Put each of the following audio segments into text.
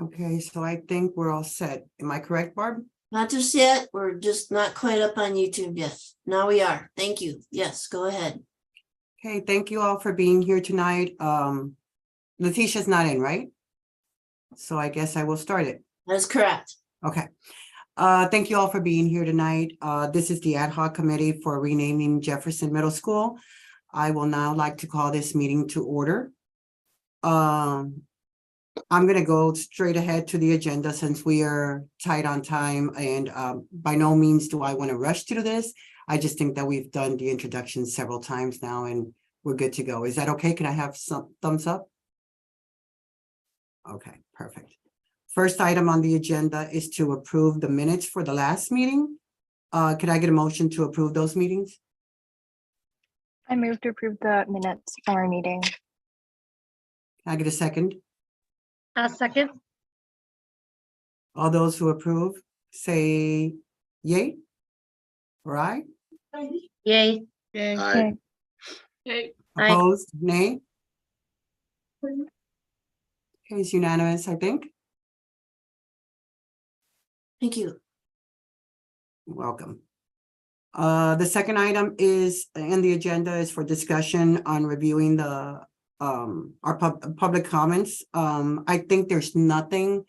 Okay, so I think we're all set. Am I correct, Barb? Not just yet. We're just not quite up on YouTube yet. Now we are. Thank you. Yes, go ahead. Okay, thank you all for being here tonight. Letitia's not in, right? So I guess I will start it. That is correct. Okay. Thank you all for being here tonight. This is the ad hoc committee for renaming Jefferson Middle School. I will now like to call this meeting to order. I'm going to go straight ahead to the agenda since we are tight on time, and by no means do I want to rush to this. I just think that we've done the introduction several times now and we're good to go. Is that okay? Can I have some thumbs up? Okay, perfect. First item on the agenda is to approve the minutes for the last meeting. Could I get a motion to approve those meetings? I move to approve the minutes from our meeting. Can I get a second? A second. All those who approve, say yay or aye. Yay. Aye. Aye. Opposed, nay. Okay, it's unanimous, I think. Thank you. Welcome. The second item is in the agenda is for discussion on reviewing the our public comments. I think there's nothing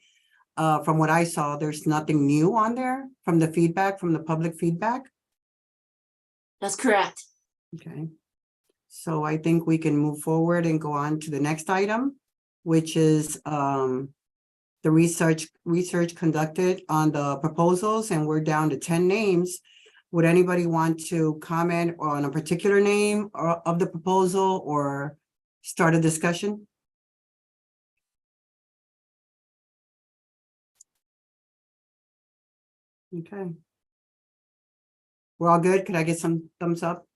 from what I saw, there's nothing new on there from the feedback, from the public feedback. That's correct. Okay. So I think we can move forward and go on to the next item, which is the research conducted on the proposals, and we're down to 10 names. Would anybody want to comment on a particular name of the proposal or start a discussion? Okay. We're all good. Could I get some thumbs up?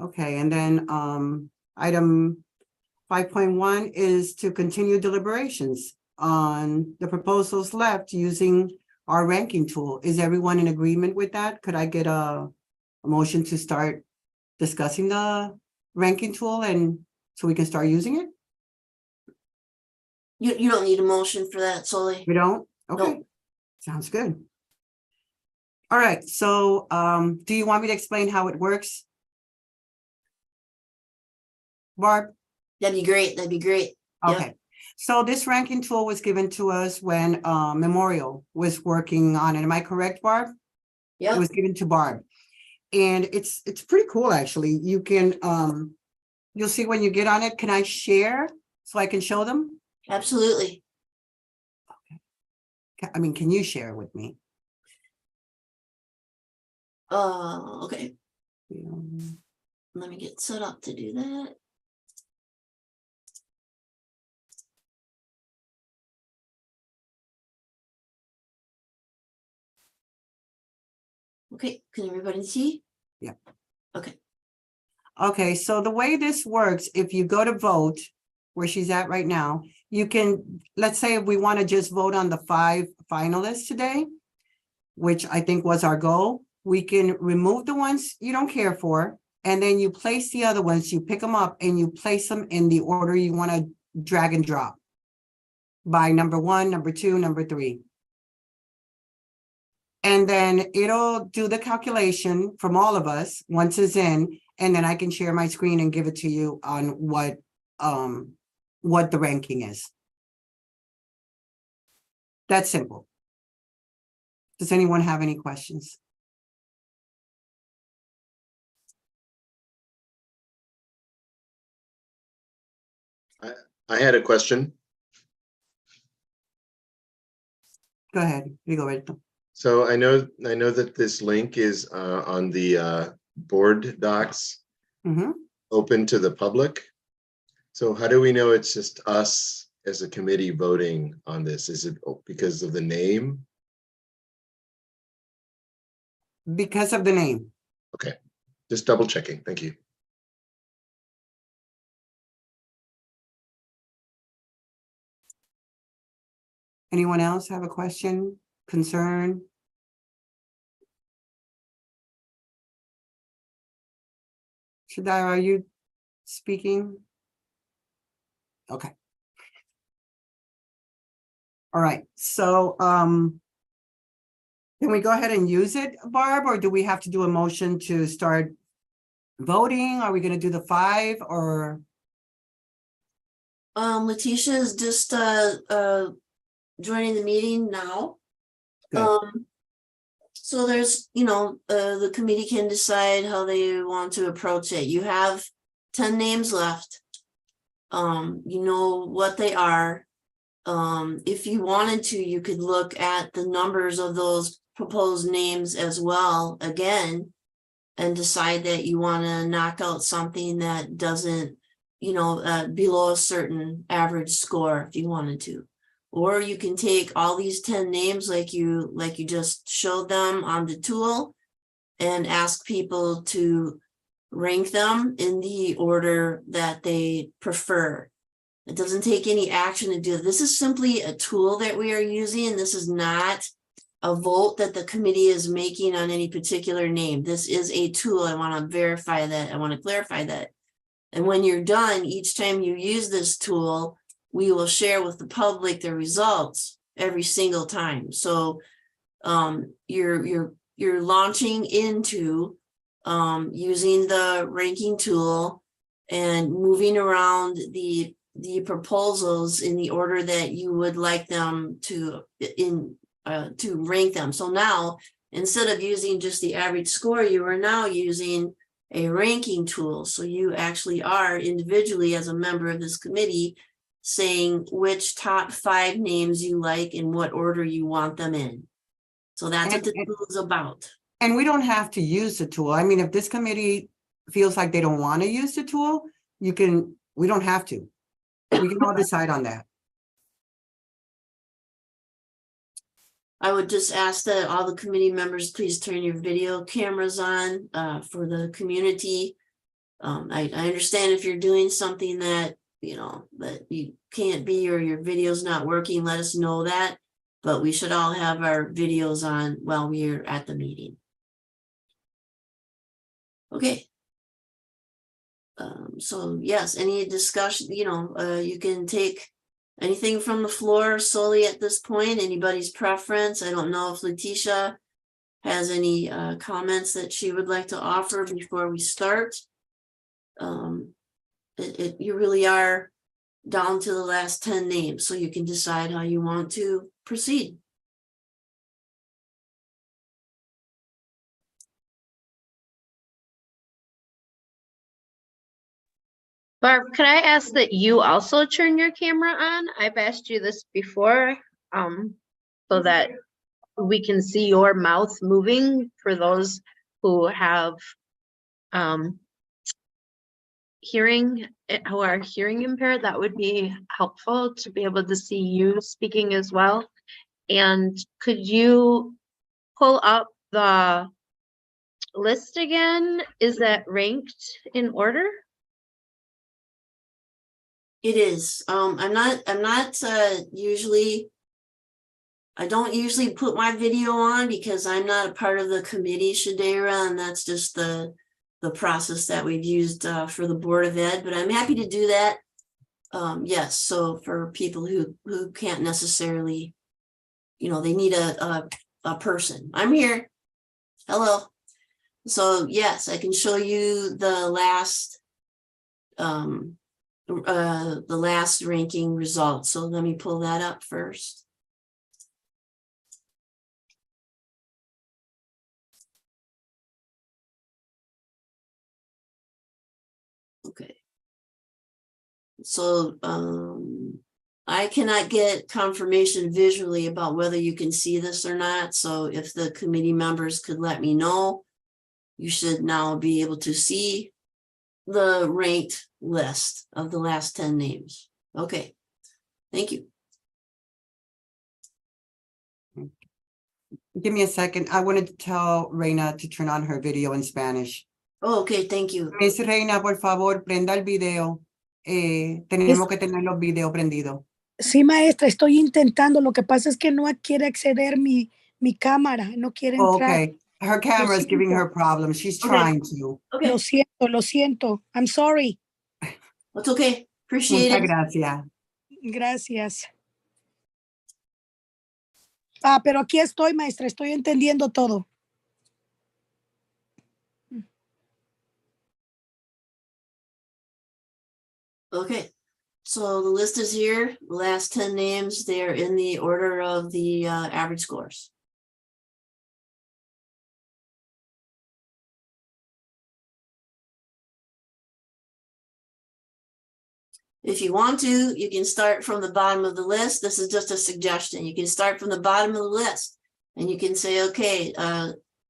Okay, and then item 5.1 is to continue deliberations on the proposals left using our ranking tool. Is everyone in agreement with that? Could I get a motion to start discussing the ranking tool and so we can start using it? You don't need a motion for that, Solly. We don't? Okay, Nope. sounds good. All right, so do you want me to explain how it works? Barb? That'd be great. That'd be great. Yep. Okay, so this ranking tool was given to us when Memorial was working on it. Am I correct, Barb? It Yep. was given to Barb. And it's pretty cool, actually. You can you'll see when you get on it. Can I share so I can show them? Absolutely. I mean, can you share with me? Okay. Yeah. Let me get set up to do that. Okay, can everybody see? Yeah. Okay. Okay, so the way this works, if you go to vote, where she's at right now, you can, let's say if we want to just vote on the 5 finalists today, which I think was our goal, we can remove the ones you don't care for, and then you place the other ones, you pick them up and you place them in the order you want to drag and drop by number 1, number 2, number 3. And then it'll do the calculation from all of us once it's in, and then I can share my screen and give it to you on what the ranking is. That's simple. Does anyone have any questions? I had a question. Go ahead, you go right. So I know that this link is on the board docs, open to the public. So how do we know it's just us as a committee voting on this? Is it because of the name? Because of the name. Okay, just double checking. Thank you. Anyone else have a question, concern? Shadira, are you speaking? Okay. All right, so, can we go ahead and use it, Barb, or do we have to do a motion to start voting? Are we gonna do the 5 or? Letitia is just joining the meeting now. Good. So there's, the committee can decide how they want to approach it. You have 10 names left. You know what they are. If you wanted to, you could look at the numbers of those proposed names as well again and decide that you want to knock out something that doesn't, below a certain average score if you wanted to. Or you can take all these 10 names like you just showed them on the tool and ask people to rank them in the order that they prefer. It doesn't take any action to do it. This is simply a tool that we are using. This is not a vote that the committee is making on any particular name. This is a tool. I want to verify that. I want to clarify that. And when you're done, each time you use this tool, we will share with the public the results every single time. So you're launching into using the ranking tool and moving around the proposals in the order that you would like them to rank them. So now, instead of using just the average score, you are now using a ranking tool. So you actually are individually, as a member of this committee, saying which top 5 names you like and what order you want them in. So that's what the tool is about. And we don't have to use the tool. I mean, if this committee feels like they don't want to use the tool, we don't have to. We can all decide on that. I would just ask that all the committee members, please turn your video cameras on for the community. I understand if you're doing something that, that you can't be, or your video's not working, let us know that. But we should all have our videos on while we're at the meeting. Okay. So yes, any discussion, you can take anything from the floor solely at this point, anybody's preference. I don't know if Letitia has any comments that she would like to offer before we start. You really are down to the last 10 names, so you can decide how you want to proceed. Barb, could I ask that you also turn your camera on? I've asked you this before, so that we can see your mouth moving for those who have hearing, who are hearing impaired. That would be helpful to be able to see you speaking as well. And could you pull up the list again? Is that ranked in order? It is. I don't usually put my video on because I'm not a part of the committee, Shadera, and that's just the process that we've used for the Board of Ed, but I'm happy to do that. Yes, so for people who can't necessarily, they need a person. I'm here. Hello. So yes, I can show you the last ranking results. So let me pull that up first. Okay. So I cannot get confirmation visually about whether you can see this or not. So if the committee members could let me know, you should now be able to see the ranked list of the last 10 names. Okay, thank you. Give me a second. I wanted to tell Reina to turn on her video in Spanish. Oh, okay, thank you. Miss Reina, por favor, prenda el video. Tenemos que tener los videos prendidos. Sí, maestra, estoy intentando. Lo que pasa es que no quiere acceder mi cámara, no quiere entrar. Okay, her camera is giving her problems. She's trying to. Okay, Lo siento. I'm sorry. that's okay. Appreciate Muchas it. gracias. Gracias. Pero aquí estoy, maestra, estoy entendiendo todo. Okay, so the list is here, the last 10 names, they are in the order of the average scores. If you want to, you can start from the bottom of the list. This is just a suggestion. You can start from the bottom of the list and you can say, okay,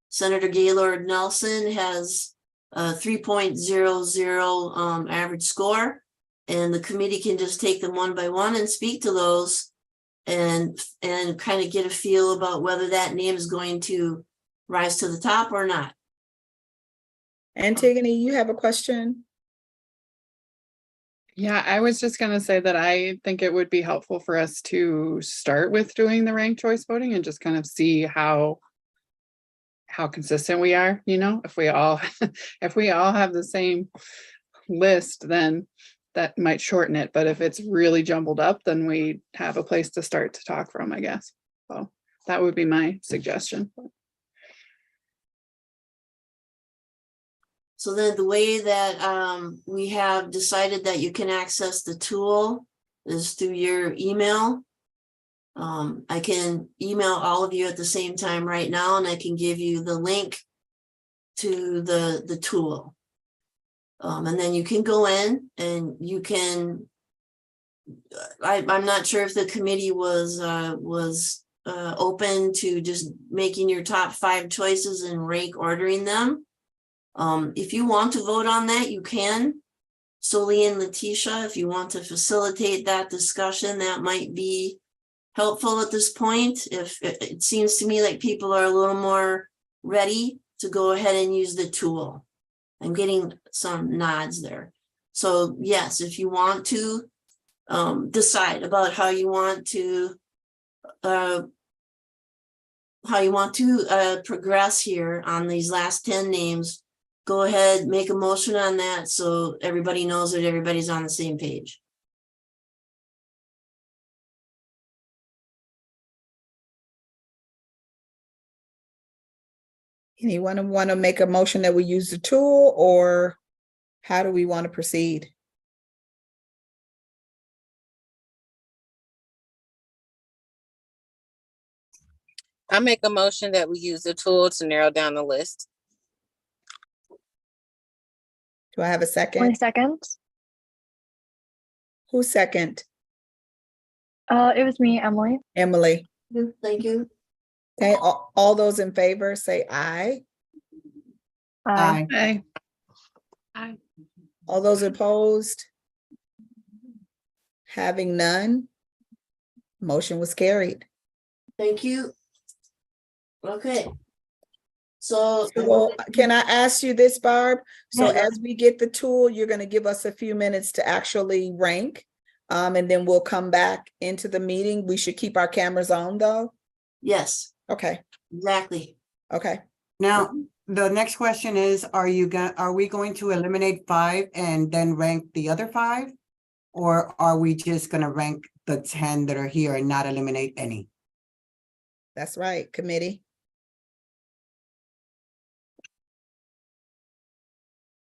Senator Gaylord Nelson has a 3.00 average score. And the committee can just take them one by one and speak to those and kind of get a feel about whether that name is going to rise to the top or not. Antigone, you have a question? Yeah, I was just gonna say that I think it would be helpful for us to start with doing the ranked choice voting and just kind of see how consistent we are, you know, if we all have the same list, then that might shorten it. But if it's really jumbled up, then we have a place to start to talk from, I guess. So that would be my suggestion. So then the way that we have decided that you can access the tool is through your email. I can email all of you at the same time right now, and I can give you the link to the tool. And then you can go in and you can, I'm not sure if the committee was open to just making your top 5 choices and rank ordering them. If you want to vote on that, you can. Soli and Letitia, if you want to facilitate that discussion, that might be helpful at this point. If it seems to me like people are a little more ready to go ahead and use the tool. I'm getting some nods there. So yes, if you want to decide about how you want to progress here on these last 10 names, go ahead, make a motion on that so everybody knows that everybody's on the same page. Anyone want to make a motion that we use the tool, or how do we want to proceed? I make a motion that we use the tool to narrow down the list. Do I have a 20 second? seconds. Who's second? It was me, Emily. Emily. Thank you. Okay, all those in favor say aye. Aye. Hey, All those opposed? Having none, motion was carried. Thank you. Okay. So Well, can I ask you this, Barb? So Yeah. as we get the tool, you're going to give us a few minutes to actually rank, and then we'll come back into the meeting. We should keep our cameras on, though? yes, Okay, exactly. okay. Now, the next question is, are we going to eliminate 5 and then rank the other 5? Or are we just gonna rank the 10 that are here and not eliminate any? That's right, committee.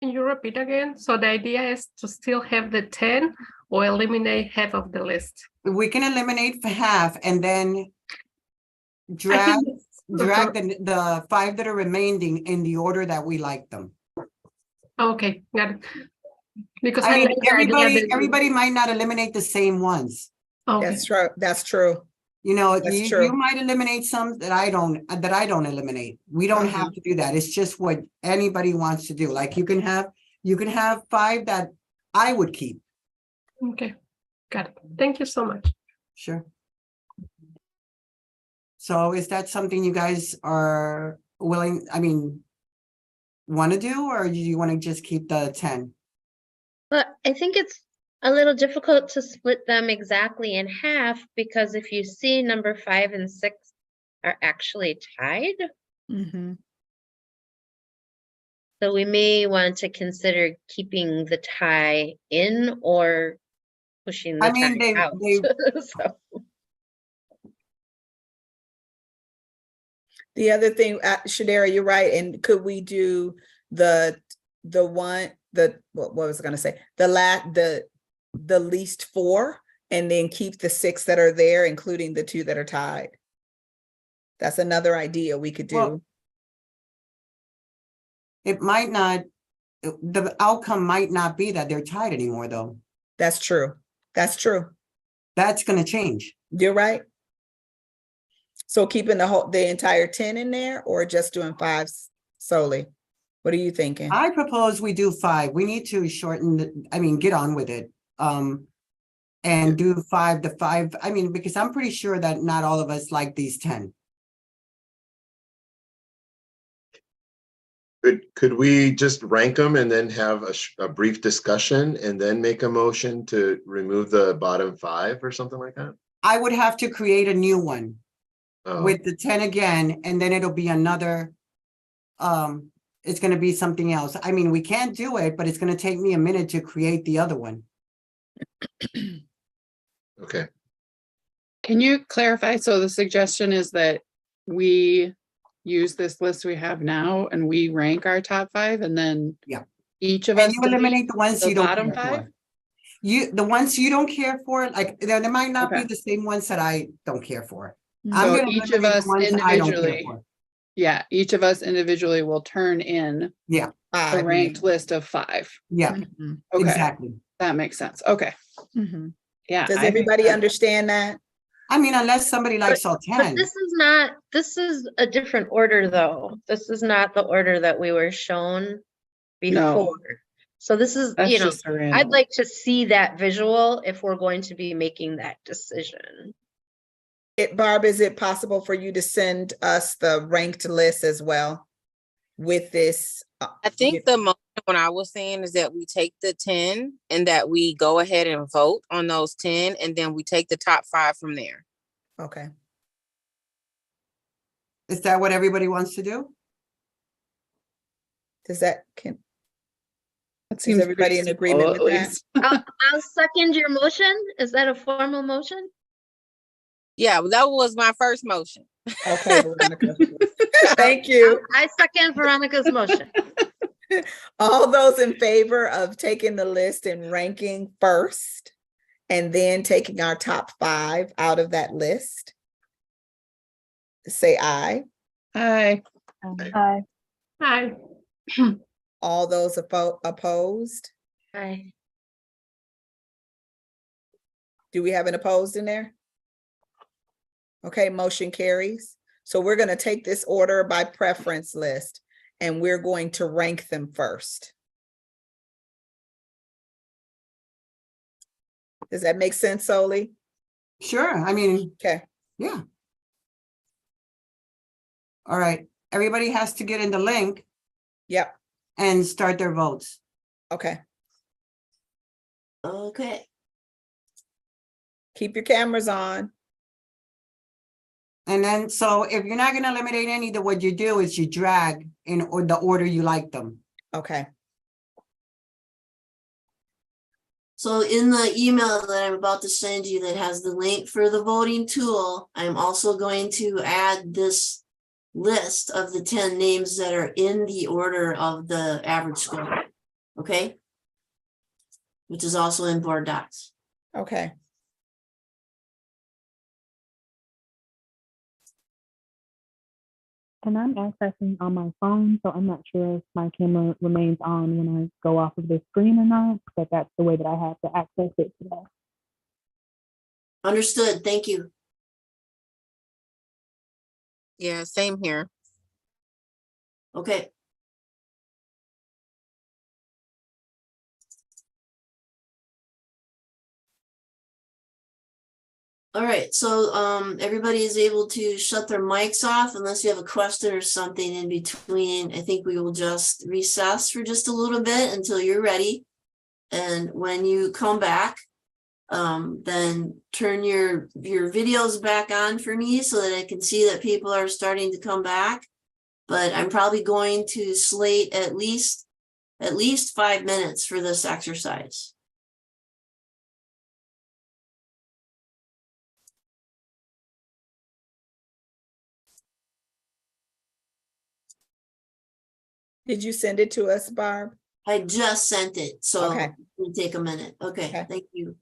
Can you repeat again? So the idea is to still have the 10 or eliminate half of the list? We can eliminate for half and then I drag think the 5 that are remaining in the order that we like them. Okay, got it. Because I mean, like the idea that- everybody might not eliminate the same ones. Okay, That's true. That's true. You know, That's you true. might eliminate some that I don't eliminate. We don't have to do that. It's just what anybody wants to do. Like you can have 5 that I would keep. okay, got it. Thank you so much. Sure. So is that something you guys are willing, want to do, or do you want to just keep the 10? But I think it's a little difficult to split them exactly in half because if you see number 5 and 6 are actually tied, Mhm. so we may want to consider keeping the tie in or pushing the I mean, tie out. So, The other thing, Shadera, you're right. And could we do what was I gonna say? The least 4 and then keep the 6 that are there, including the 2 that are tied. That's another idea we could do. Well, it might not, the outcome might not be that they're tied anymore, though. That's true. That's true. That's gonna change. You're right. So keeping the entire 10 in there or just doing 5 solely? What are you thinking? I propose we do 5. We need to get on with it. And do 5 to 5. I mean, because I'm pretty sure that not all of us like these 10. Could we just rank them and then have a brief discussion and then make a motion to remove the bottom 5 or something like that? I would have to create a new one Oh, with the 10 again, and then it'll be another, it's gonna be something else. I mean, we can't do it, but it's gonna take me a minute to create the other one. okay. Can you clarify? So the suggestion is that we use this list we have now and we rank our top 5 and then Yeah. each of And us you eliminate the ones the you don't bottom care 5? for. The ones you don't care for, like, there might not be Okay. the same ones that I don't care for. Mhm. I'm So gonna each of eliminate the us ones I don't care individually, for. yeah, each of us individually will turn in a 5. ranked list of 5. Yeah, Mhm, Okay, exactly. that makes sense. Okay, mhm. yeah. Does I think everybody that- understand that? I mean, unless somebody likes all But 10. this is a different order, though. This is not the order that we were shown No. before. So this is, That's you know, just a random. I'd like to see that visual if we're going to be making that decision. Barb, is it possible for you to send us the ranked list as well with this? I think the motion what I was saying is that we take the 10 and that we go ahead and vote on those 10 and then we take the top 5 from there. Okay. Is that what everybody wants to do? Does that, That is seems everybody pretty in agreement simple, with at that? least. I'll second your motion. Is that a formal motion? Yeah, well, that was my first motion. Okay, Veronica. Thank you. I second Veronica's motion. All those in favor of taking the list and ranking first, and then taking our top 5 out of that list, say aye. Hi. Hi. Hi. All those opposed? Aye. Do we have an opposed in there? Okay, motion carries. So we're going to take this order by preference list and we're going to rank them first. Does that make sense, Soli? Sure, I mean, Okay, yeah. All right, everybody has to get in the link yep, and start their votes. okay. Okay, Keep your cameras on. And then, so if you're not gonna eliminate any, then what you do is you drag in or the order you like them. Okay, so in the email that I'm about to send you that has the link for the voting tool, I'm also going to add this list of the 10 names that are in the order of the average score. Okay? Which is also in board docs. okay. And I'm accessing on my phone, so I'm not sure if my camera remains on when I go off of the screen or not, but that's the way that I have to access it today. Understood. Thank you. Yeah, same here. Okay. All right, so everybody is able to shut their mics off unless you have a question or something in between. I think we will just recess for just a little bit until you're ready. And when you come back, then turn your videos back on for me so that I can see that people are starting to come back. But I'm probably going to slate at least 5 minutes for this exercise. Did you send it to us, Barb? I just sent it, so Okay. it'll take a minute. Okay, Okay. thank you.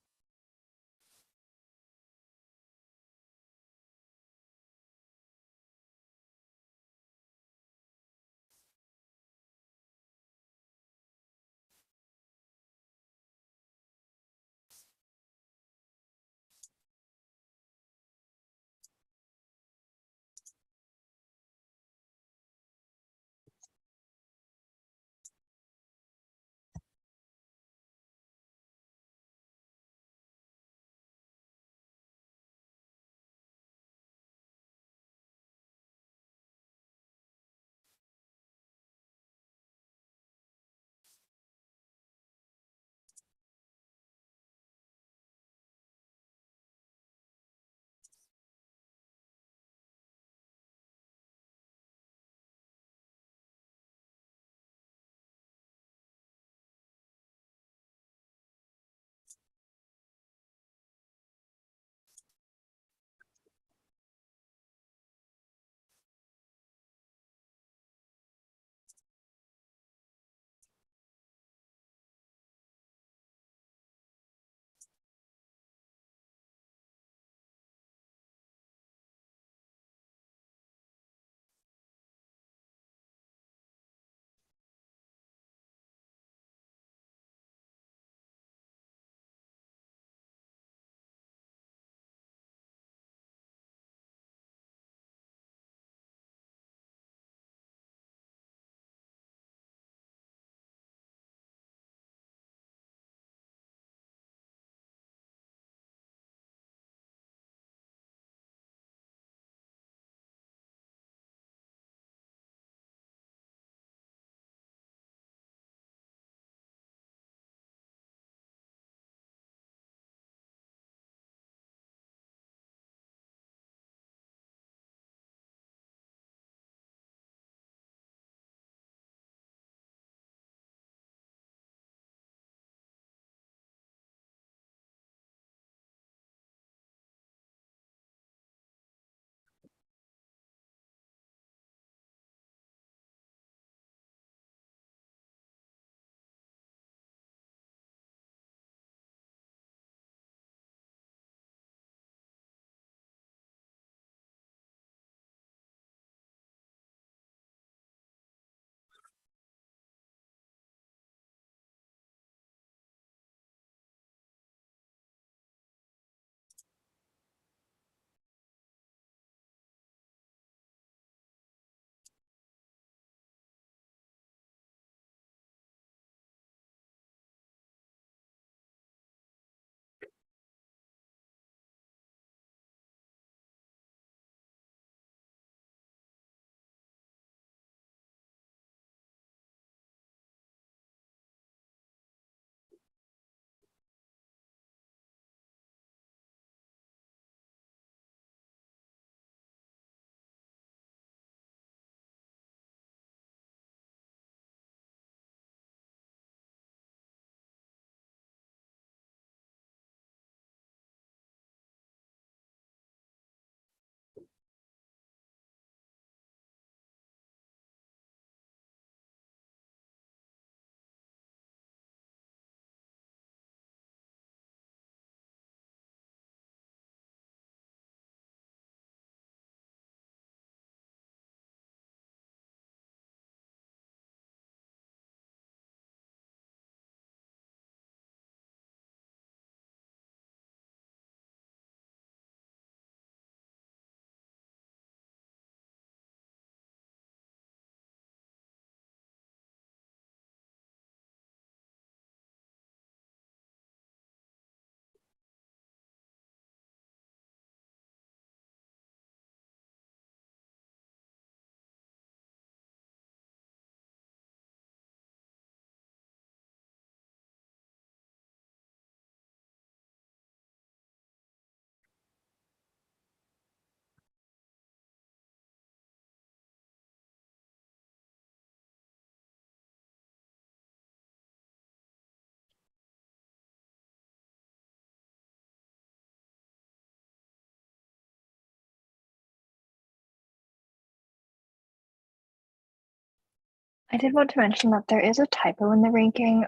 I did want to mention that there is a typo in the ranking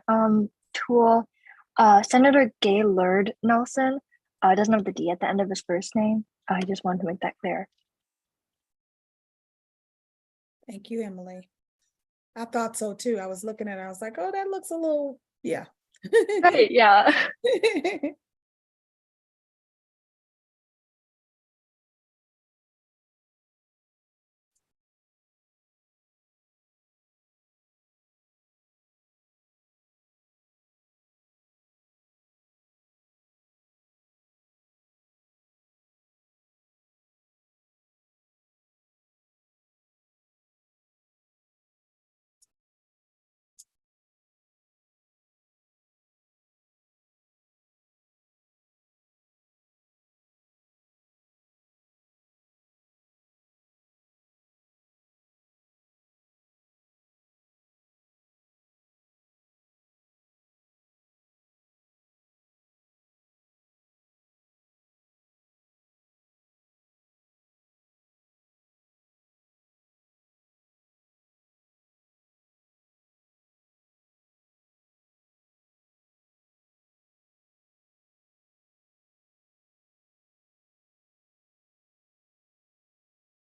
tool. Senator Gaylord Nelson doesn't have the D at the end of his first name. I just wanted to make that clear. Thank you, Emily. I thought so too. I was looking at it. I was like, oh, that looks a little, yeah. Right, yeah.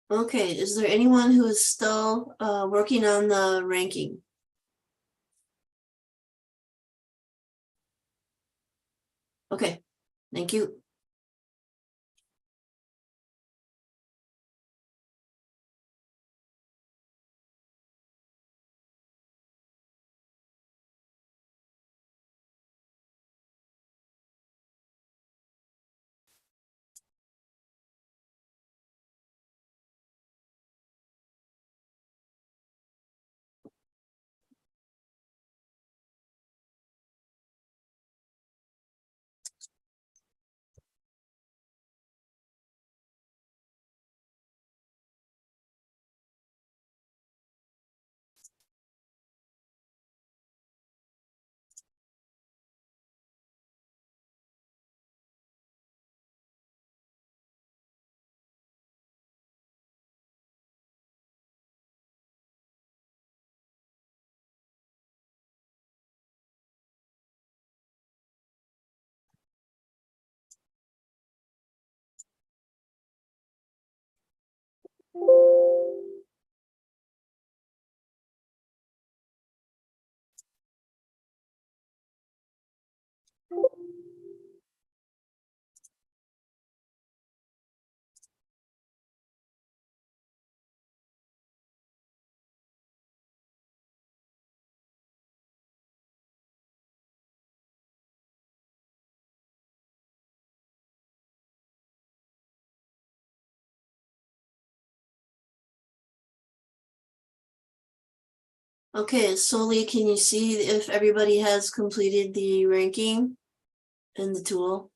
Okay, is there anyone who is still working on the ranking? Okay, thank you. Okay, Soli, can you see if everybody has completed the ranking in the tool?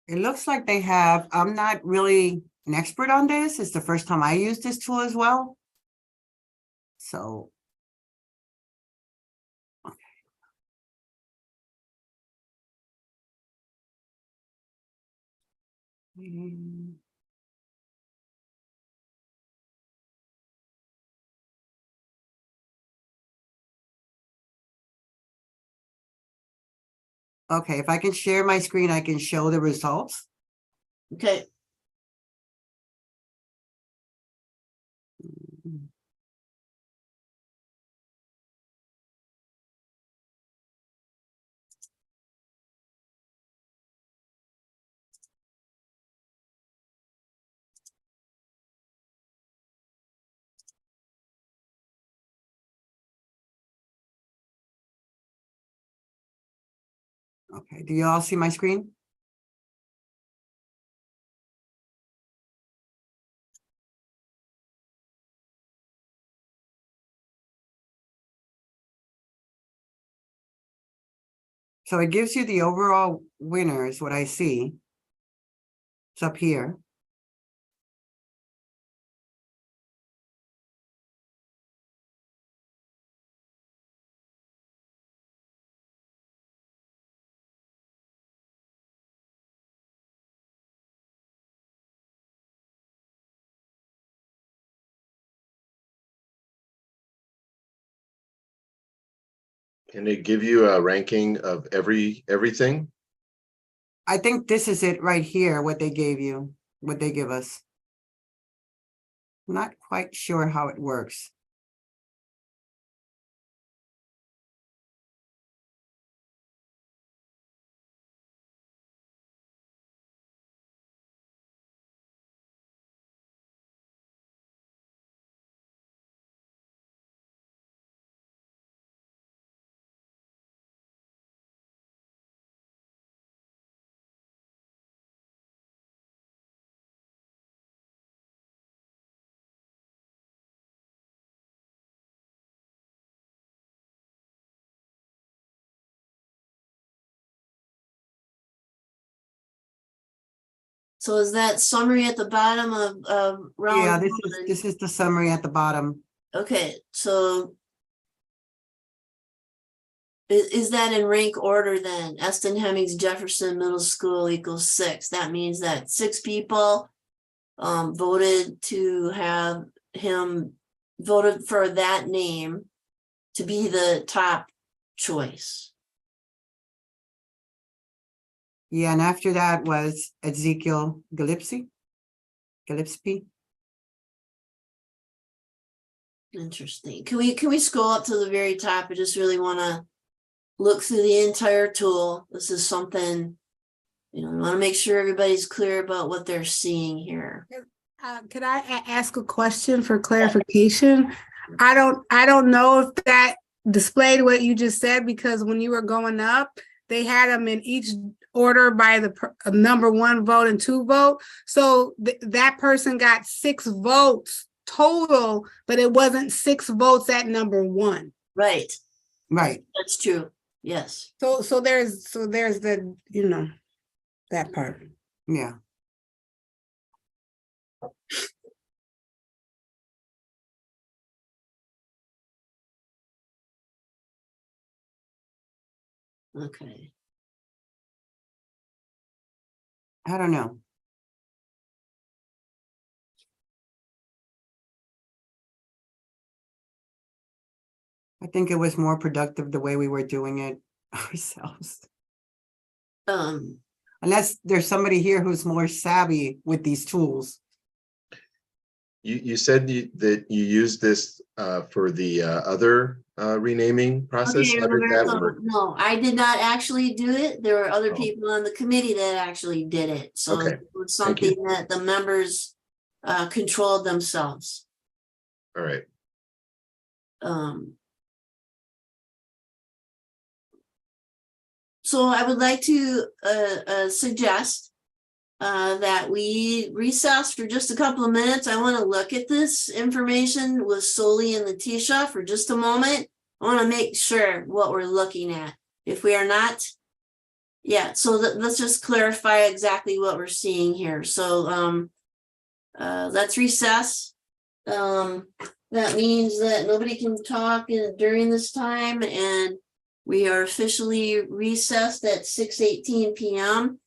It looks like they have, I'm not really an expert on this. It's the first time I use this tool as well. So. Okay. Okay, if I can share my screen, I can show the results. Okay, Okay, do you all see my screen? So it gives you the overall winner is what I see. It's up here. Can it give you a ranking of everything? I think this is it right here, what they gave you, what they give us. Not quite sure how it works. So is that summary at the bottom of round? Yeah, one? this is the summary at the bottom. Okay, so is that in rank order then? Eston Hemmings Jefferson Middle School equals 6. That means that 6 people voted to have him voted for that name to be the top choice. Yeah, and after that was Ezekiel Gillespie. Interesting. Can we scroll up to the very top? I just really want to look through the entire tool. This is something, you know, I want to make sure everybody's clear about what they're seeing here. Could I ask a question for clarification? I don't know if that displayed what you just said, because when you were going up, they had them in each order by the number 1 vote and 2 vote. So that person got 6 votes total, but it wasn't 6 votes at number 1. Right. Right. That's true. Yes. So there's the, you know, that part. Yeah. Okay. I don't know. I think it was more productive the way we were doing it ourselves. Unless there's somebody here who's more savvy with these tools. You said that you used this for the other renaming process. Okay, How did that so, work? no, I did not actually do it. There were other Oh. people on the committee that actually did it. So Okay, it was thank you. something that the members controlled themselves. All right. So I would like to suggest that we recess for just a couple of minutes. I want to look at this information with Soli and Letitia for just a moment. I want to make sure what we're looking at. If we are not, yeah, so let's just clarify exactly what we're seeing here. So let's recess. That means that nobody can talk during this time, and we are officially recessed at 6:18 p.m.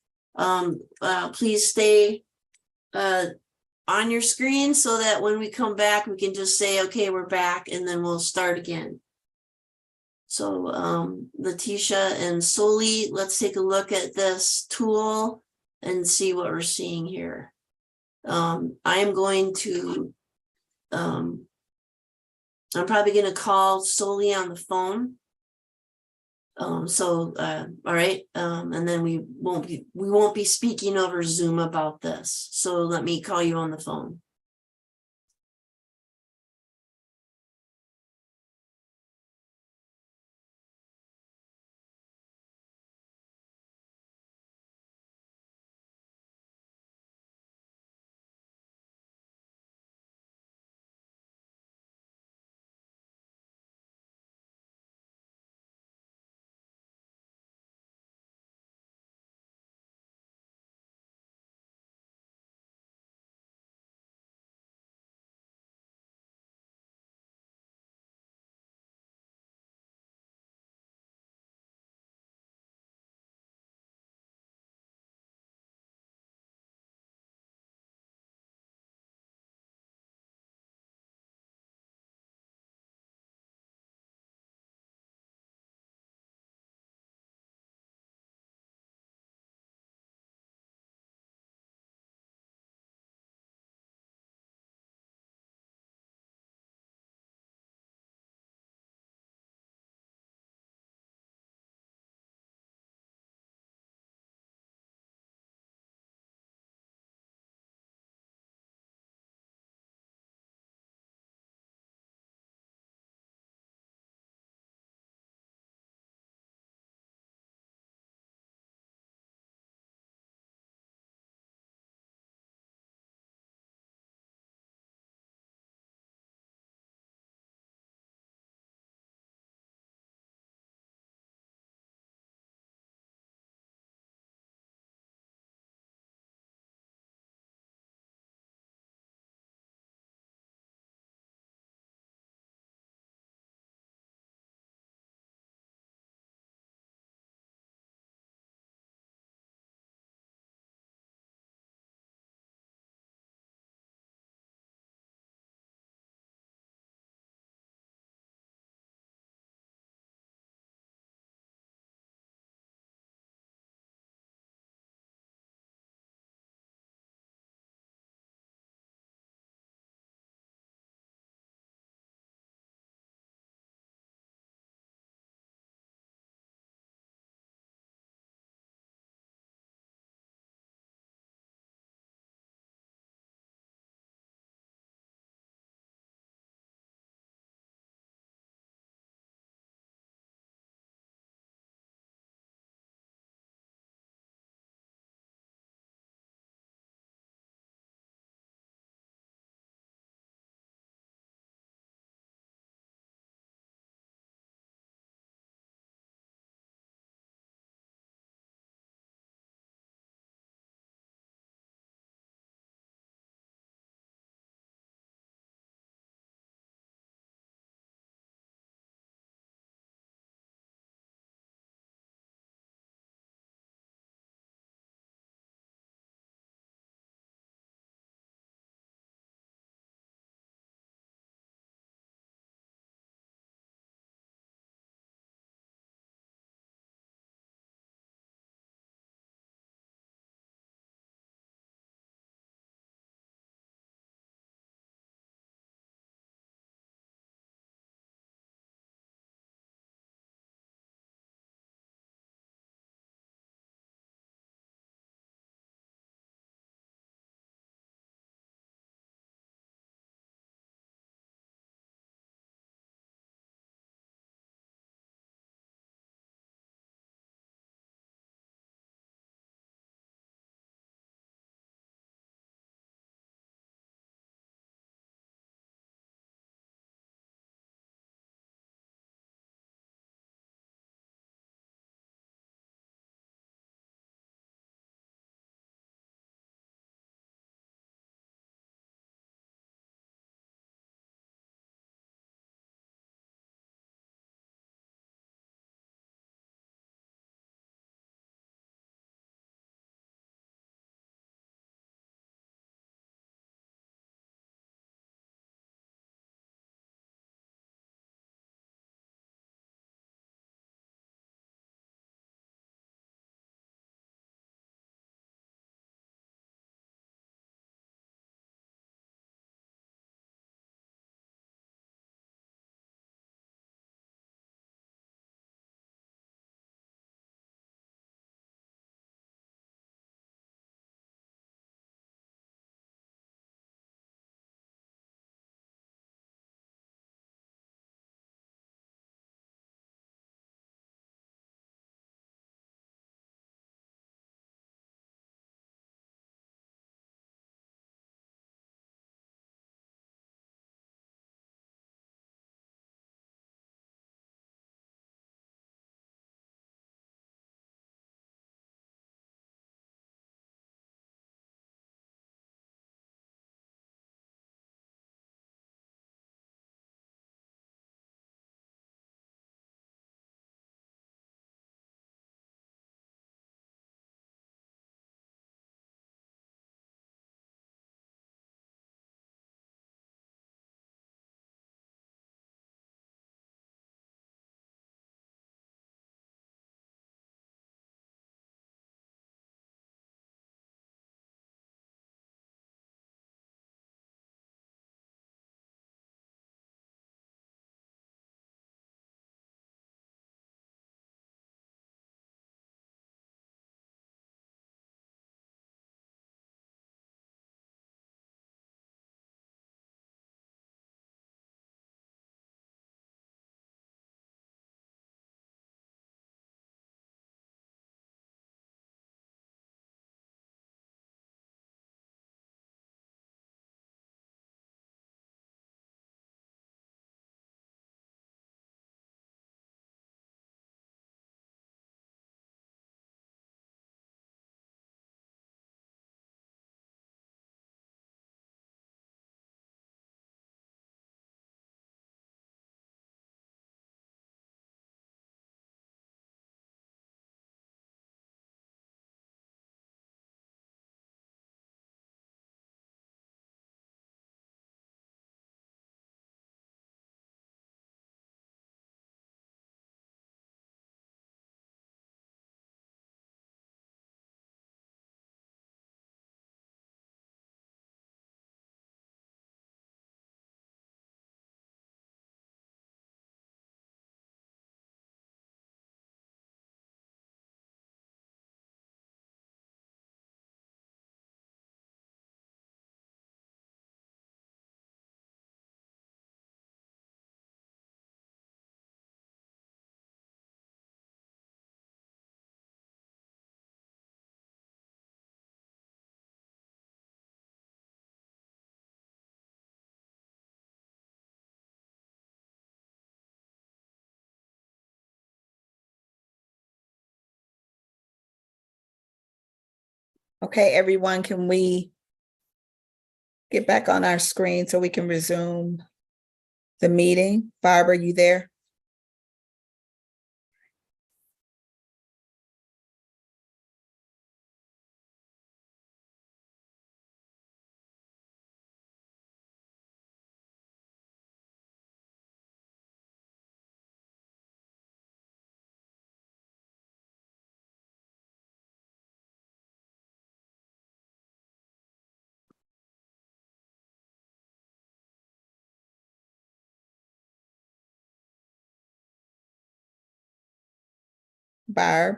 Please stay on your screen so that when we come back, we can just say, okay, we're back, and then we'll start again. So Letitia and Soli, let's take a look at this tool and see what we're seeing here. I am going to I'm probably going to call Soli on the phone. All right. And then we won't be speaking over Zoom about this. So let me call you on the phone. Okay, everyone, can we get back on our screen so we can resume the meeting? Barb, are you there? Barb?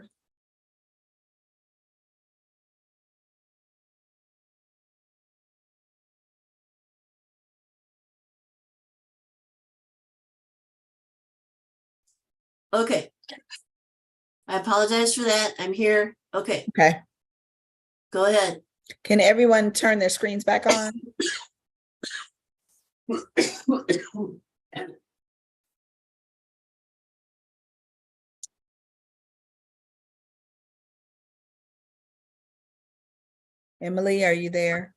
Okay. I apologize for that. I'm here. Okay, Okay. go ahead. Can everyone turn their screens back on? Emily, are you there?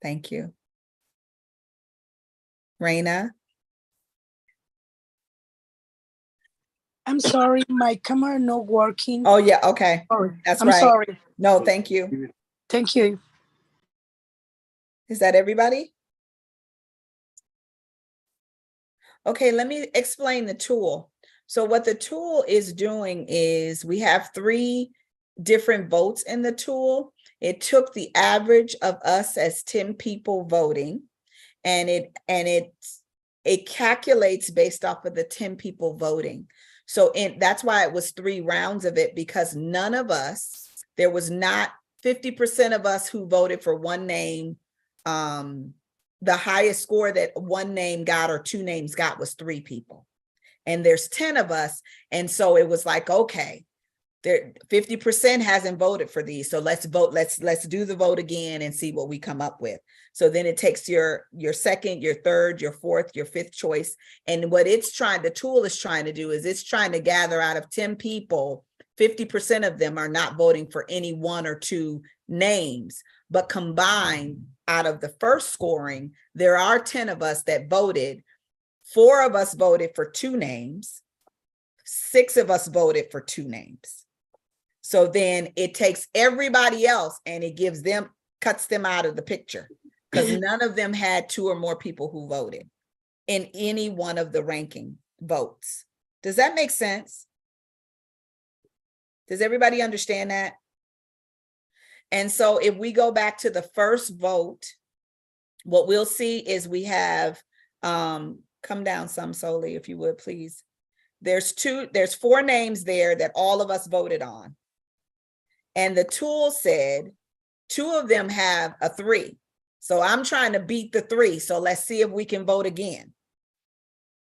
Thank you. Raina? I'm sorry, my camera not working. Oh, yeah, okay. Sorry. That's I'm right. sorry. No, thank you. Thank you. Is that everybody? Okay, let me explain the tool. So what the tool is doing is we have 3 different votes in the tool. It took the average of us as 10 people voting, and it calculates based off of the 10 people voting. So that's why it was 3 rounds of it, because none of us, there was not 50% of us who voted for one name. The highest score that one name got or 2 names got was 3 people. And there's 10 of us. And so it was like, okay, there 50% hasn't voted for these. So let's vote, let's do the vote again and see what we come up with. So then it takes your second, your third, your fourth, your fifth choice. And what the tool is trying to do is it's trying to gather out of 10 people, 50% of them are not voting for any 1 or 2 names, but combined out of the first scoring, there are 10 of us that voted. 4 of us voted for 2 names. 6 of us voted for 2 names. So then it takes everybody else and it cuts them out of the picture, because none of them had 2 or more people who voted in any one of the ranking votes. Does that make sense? Does everybody understand that? And so if we go back to the first vote, what we'll see is we have, come down some, Soli, if you would, please. There's 4 names there that all of us voted on. And the tool said 2 of them have a 3. So I'm trying to beat the 3. So let's see if we can vote again.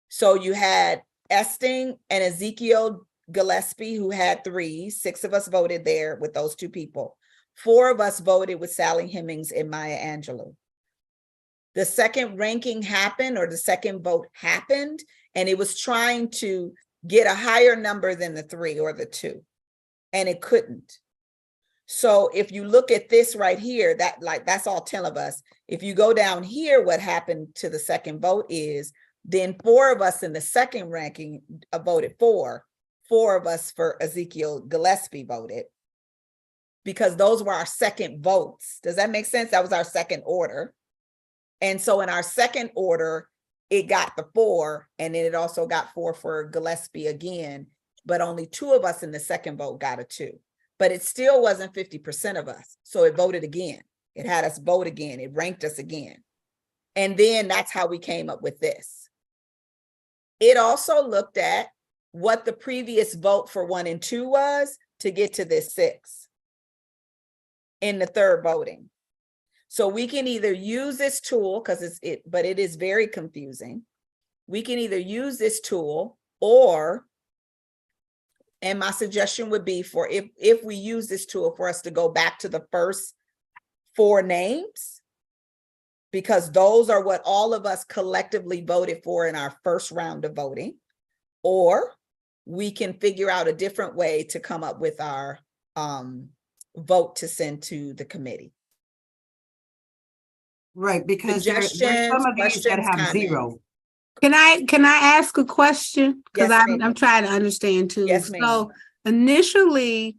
So you had Esting and Ezekiel Gillespie, who had 3. 6 of us voted there with those 2 people. 4 of us voted with Sally Hemmings and Maya Angelou. The second ranking happened, or the second vote happened, and it was trying to get a higher number than the 3 or the 2, and it couldn't. So if you look at this right here, that's all 10 of us. If you go down here, what happened to the second vote is then 4 of us in the second ranking voted for. 4 of us for Ezekiel Gillespie voted, because those were our second votes. Does that make sense? That was our second order. And so in our second order, it got the 4, and then it also got 4 for Gillespie again, but only 2 of us in the second vote got a 2. But it still wasn't 50% of us. So it voted again. It had us vote again. It ranked us again. And then that's how we came up with this. It also looked at what the previous vote for 1 and 2 was to get to this 6 in the third voting. So we can either use this tool, but it is very confusing. We can either use this tool, or, and my suggestion would be for if we use this tool, for us to go back to the first 4 names, because those are what all of us collectively voted for in our first round of voting. Or we can figure out a different way to come up with our vote to send to the committee. Right, because there's Suggestions, some of these that questions, have comments? zero. Can I ask a question? Because Yes, I'm ma'am. trying to understand too. Yes, ma'am. So initially,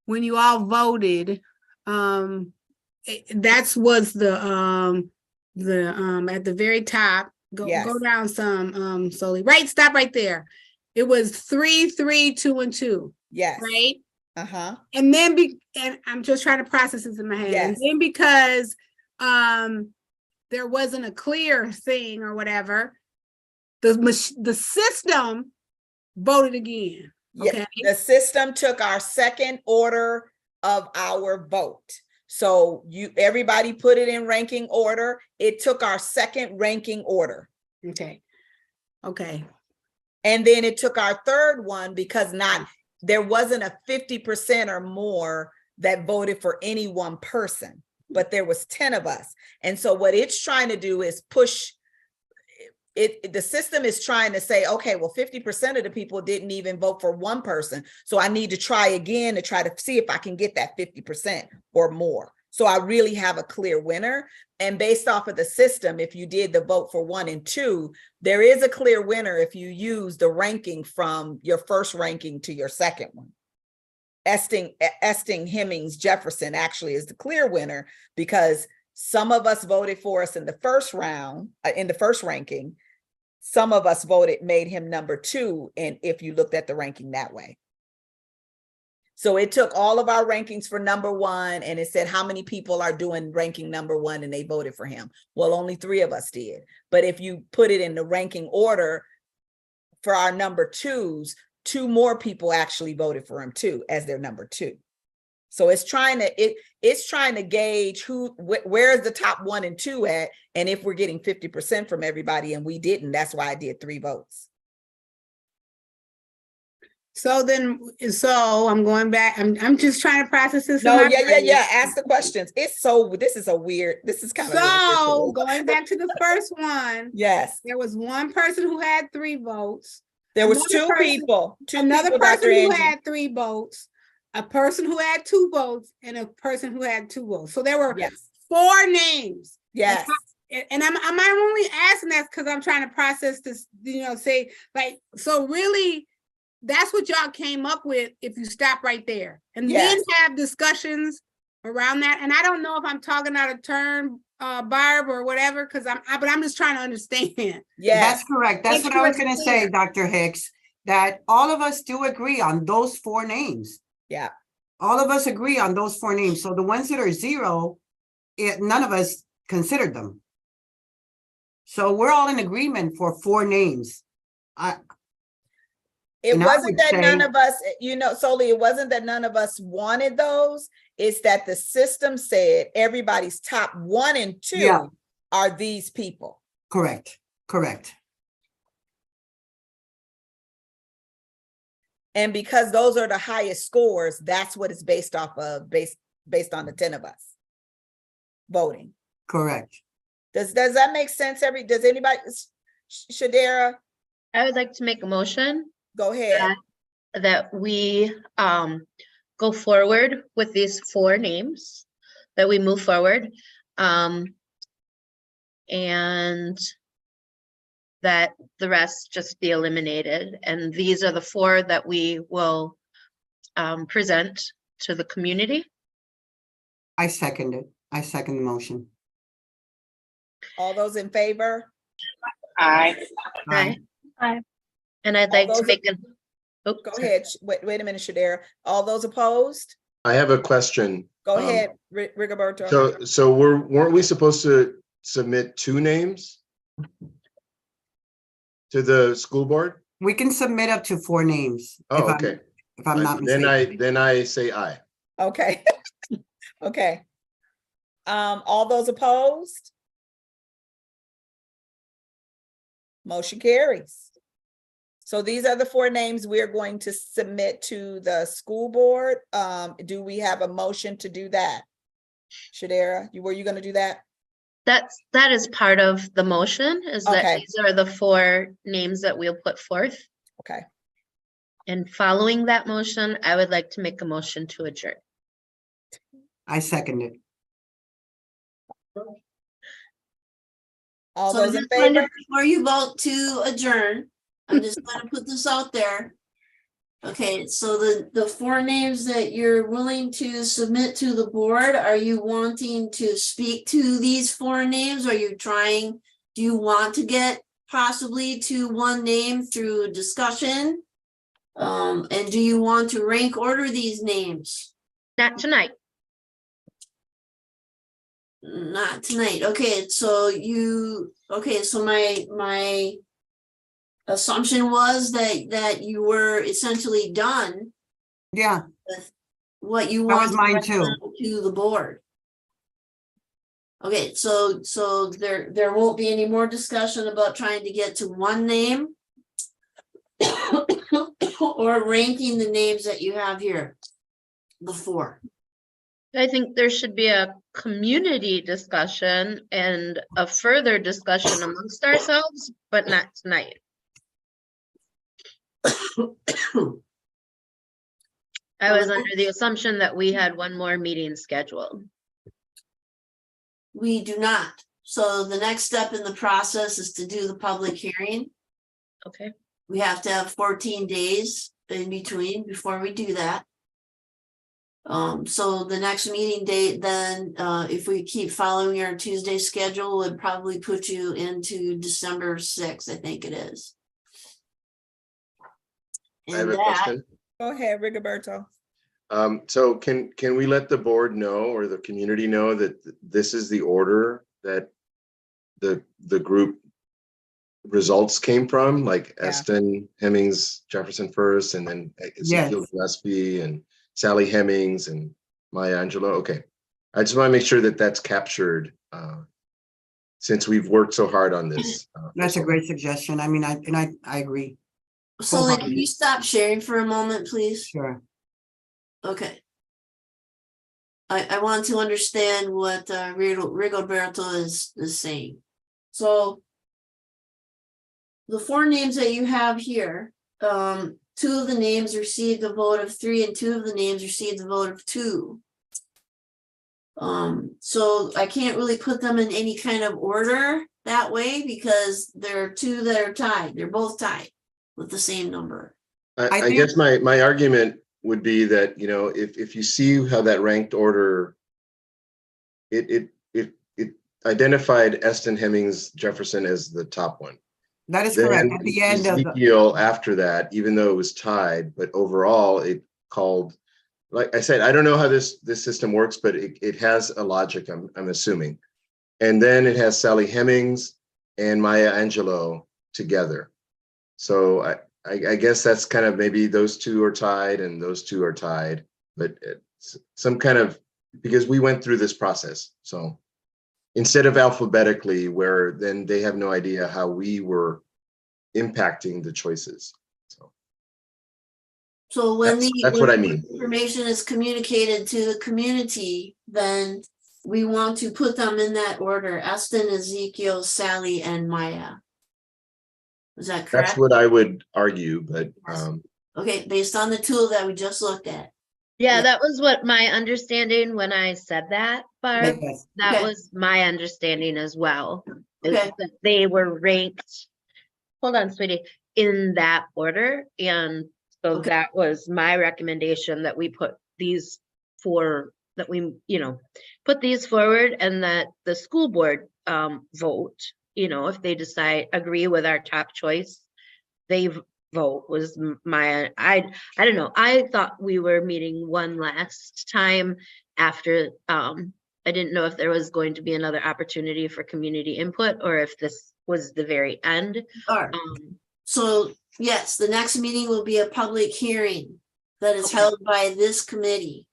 when you all voted, that's was the at the very top. Go Yes. down some slowly. Right, stop right there. It was 3, 3, 2, and 2. Yes. Right. Uh-huh. And then and I'm just trying to process this in my head. Yes. And then because there wasn't a clear thing or whatever, the system voted again. Okay. Yeah, the system took our second order of our vote. So everybody put it in ranking order. It took our second ranking order. Okay. Okay. And then it took our third one because there wasn't a 50% or more that voted for any one person, but there was 10 of us. And so what it's trying to do is push it. The system is trying to say, okay, well, 50% of the people didn't even vote for one person. So I need to try again to try to see if I can get that 50% or more. So I really have a clear winner. And based off of the system, if you did the vote for 1 and 2, there is a clear winner if you use the ranking from your first ranking to your second one. Esting, Hemmings, Jefferson actually is the clear winner because some of us voted for us in the first round, in the first ranking. Some of us made him number 2. And if you looked at the ranking that way. So it took all of our rankings for number 1 and it said how many people are doing ranking number 1 and they voted for him. Well, only 3 of us did. But if you put it in the ranking order for our number 2s, 2 more people actually voted for him too as their number 2. So it's trying to gauge where's the top 1 and 2 at, and if we're getting 50% from everybody, and we didn't. That's why I did 3 votes. So I'm going back. I'm just trying to process this. No, yeah. Ask the questions. This is kind of. So going back to the first one. Yes. There was one person who had 3 votes. There was two people. Another person who had 3 votes. A person who had 2 votes and a person who had 2 votes. So there were 4 names. Yes. And I'm only asking that because I'm trying to process this, say like, so really that's what y'all came up with if you stop right there and then have discussions around that. And I don't know if I'm talking out of turn, Barb or whatever, but I'm just trying to understand. Yeah, that's correct. That's what I was going to say, Dr. Hicks, that all of us do agree on those 4 names. Yeah. All of us agree on those 4 names. So the ones that are 0, none of us considered them. So we're all in agreement for 4 names. It wasn't that none of us, Soli, it wasn't that none of us wanted those. It's that the system said everybody's top 1 and 2 are these people. Correct. And because those are the highest scores, that's what it's based off of, based on the 10 of us voting. Correct. Does that make sense? Does anybody, Shadera? I would like to make a motion. Go ahead. That we go forward with these 4 names, that we move forward, and that the rest just be eliminated. And these are the 4 that we will present to the community. I second it. I second the motion. All those in favor? Aye. Aye. Aye. And I'd like to make an. Go ahead. Wait a minute, Shadera. All those opposed? I have a question. Go ahead, Rigoberto. So weren't we supposed to submit 2 names to the school board? We can submit up to 4 names. Oh, okay. If I'm not mistaken. Then I say aye. Okay. Okay. All those opposed? Motion carries. So these are the 4 names we're going to submit to the school board. Do we have a motion to do that? Shadera, were you going to do that? That is part of the motion, is that these are the 4 names that we'll put forth. Okay. And following that motion, I would like to make a motion to adjourn. I second it. All So those in just kind of favor? before you vote to adjourn, I'm just gonna put this out there. Okay, so the 4 names that you're willing to submit to the board, are you wanting to speak to these 4 names? Are you trying, do you want to get possibly to 1 name through discussion? And do you want to rank order these names? Not tonight. Not tonight. Okay, so my assumption was that you were essentially done Yeah, with what you that was want mine too. to the board. Okay, so there won't be any more discussion about trying to get to 1 name or ranking the names that you have here, the 4. I think there should be a community discussion and a further discussion amongst ourselves, but not tonight. I was under the assumption that we had 1 more meeting scheduled. We do not. So the next step in the process is to do the public hearing. Okay. We have to have 14 days in between before we do that. So the next meeting date then, if we keep following our Tuesday schedule, would probably put you into December 6th, I think it is. I have And a that, question. Go ahead, Rigoberto. So can we let the board know or the community know that this is the order that the group results came from, like Yeah. Eston, Hemmings, Jefferson first, and then Ezekiel Yes. Gillespie and Sally Hemmings and Maya Angelou. Okay. I just want to make sure that that's captured since we've worked so hard on this. That's a great suggestion. I mean, I agree. so then can you stop sharing for a moment, please? Sure. Okay. I want to understand what Rigoberto is saying. So the 4 names that you have here, 2 of the names received a vote of 3 and 2 of the names received a vote of 2. So I can't really put them in any kind of order that way because there are 2 that are tied. They're both tied with the same number. I guess my argument would be that, you know, if you see how that ranked order, it identified Eston, Hemmings, Jefferson as the top one. That is correct. Then At the end of the, Ezekiel after that, even though it was tied, but overall it called, like I said, I don't know how this system works, but it has a logic, I'm assuming. And then it has Sally Hemmings and Maya Angelou together. So I guess that's kind of maybe those 2 are tied and those 2 are tied, but it's some kind of, because we went through this process. So instead of alphabetically, where then they have no idea how we were impacting the choices. So when that's what I mean. Information is communicated to the community, then we want to put them in that order: Eston, Ezekiel, Sally, and Maya. Is that correct? That's what I would argue, but okay, based on the tool that we just looked at. Yeah, that was what my understanding when I said that, Barb. yes. That Okay. was my understanding as well. Is Okay. that they were ranked, hold on, sweetie, in that order. And so Okay. that was my recommendation, that we put these 4, that we, you know, put these forward, and that the school board vote, you know, if they decide, agree with our top choice, they vote was my, I don't know. I thought we were meeting 1 last time after, I didn't know if there was going to be another opportunity for community input or if this was the very end. All right. So yes, the next meeting will be a public hearing that is Okay. held by this committee.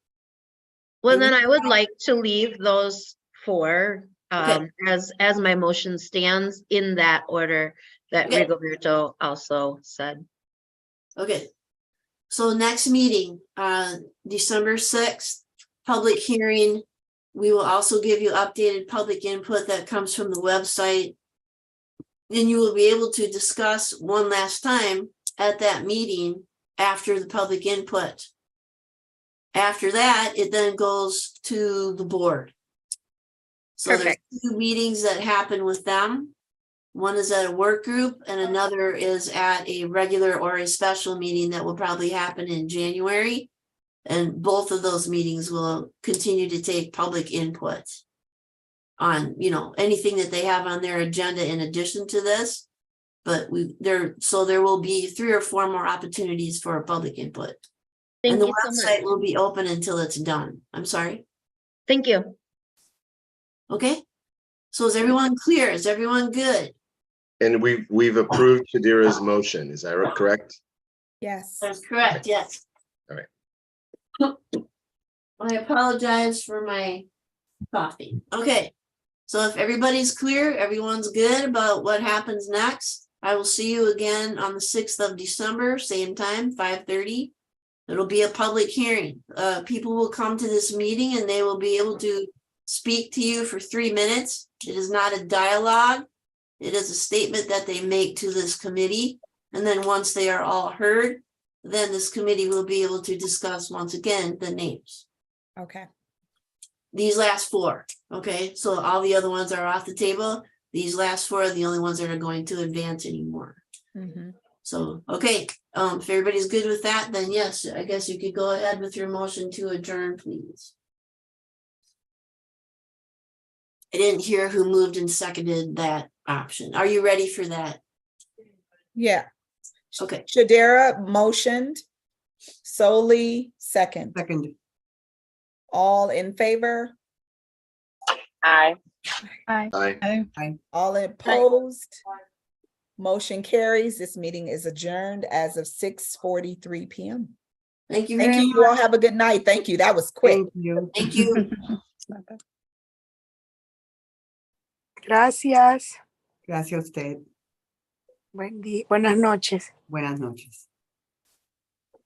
Well, And then you I would like to leave those 4 as my motion stands in that order that Okay. Rigoberto also said. Okay. So next meeting, December 6th, public hearing. We will also give you updated public input that comes from the website. Then you will be able to discuss one last time at that meeting after the public input. After that, it then goes to the board. So there's Perfect. 2 meetings that happen with them. One is at a work group and another is at a regular or a special meeting that will probably happen in January. And both of those meetings will continue to take public input on, you know, anything that they have on their agenda in addition to this. But there will be 3 or 4 more opportunities for public input. Thank And the you so much. website will be open until it's done. I'm sorry. Thank you. Okay. So is everyone clear? Is everyone good? And we've approved Shadira's motion. Is that correct? Yes. That's correct. Yes. All right. I apologize for my coffee. Okay. So if everybody's clear, everyone's good about what happens next, I will see you again on the 6th of December, same time, 5:30. It'll be a public hearing. People will come to this meeting and they will be able to speak to you for 3 minutes. It is not a dialogue. It is a statement that they make to this committee. And then once they are all heard, then this committee will be able to discuss once again the names. Okay. These last 4, okay? So all the other ones are off the table. These last 4 are the only ones that are going to advance anymore. Mhm. So, okay, if everybody's good with that, then yes, I guess you could go ahead with your motion to adjourn, please. I didn't hear who moved and seconded that option. Are you ready for that? Yeah. Okay, Shadira motioned. Solely second. Second. All in favor? Aye. Aye. All opposed? Motion carries. This meeting is adjourned as of 6:43 p.m. thank you Thank very you. You all much. have a good night. Thank you. That was quick. Thank you. Thank you. Gracias. Gracias a usted. Buenas noches. Buenas noches.